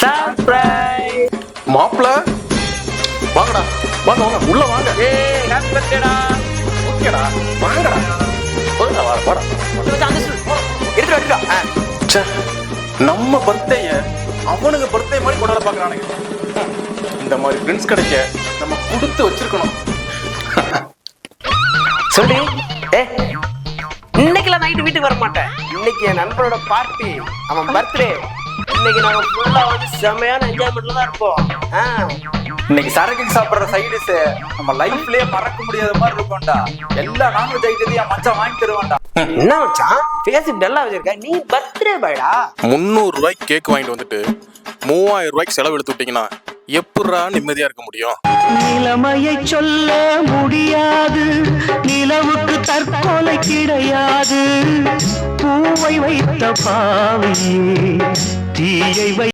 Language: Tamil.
சர்ப்ரைஸ். மாப்பிள வாங்கடா, வாங்க வாங்க உள்ள வாங்க. ஏய் ஹேப்பி பர்த்டேடா. ஓகேடா வாங்கடா. வாடா வாடா. எடுத்துடா. ச்சே, நம்ம பர்த்டேய அவனுக்கு பர்த்டே மாதிரி கொண்டாட பாக்குறானுங்க. இந்த மாதிரி ஃப்ரெண்ட்ஸ் கிடைக்க நம்ம கொடுத்து வச்சிருக்கணும். சொல்லி இன்னைக்குலாம் நைட்டு வீட்டுக்கு வர மாட்டேன். இன்னைக்கு என் நண்பனோட பார்ட்டி, அவன் பர்த்டே. இன்னைக்கு நாங்க ஃபுல்லா வந்து செமையான என்ஜாய்மெண்ட்ல தான் இருப்போம். இன்னைக்கு சரக்கு சாப்பிடுற சைடிஸ் நம்ம லைஃப்லயே மறக்க முடியாத மாதிரி இருக்கும்டா. எல்லா நான்வெஜ் ஐட்டத்தையும் மச்சான் வாங்கி தருவான்டா. என்ன மச்சான் பேசி டல்லா வச்சிருக்க? நீ பர்த்டே பாய்டா. 300 ரூபாய்க்கு கேக் வாங்கிட்டு வந்துட்டு 3000 ரூபாய்க்கு செலவு எடுத்து விட்டீங்கன்னா எப்படா நிம்மதியா இருக்க முடியும்? நிலைமையை சொல்ல முடியாது, நிலவுக்கு தற்கொலை கிடையாது. பூவை வைத்த பாவையே தீயை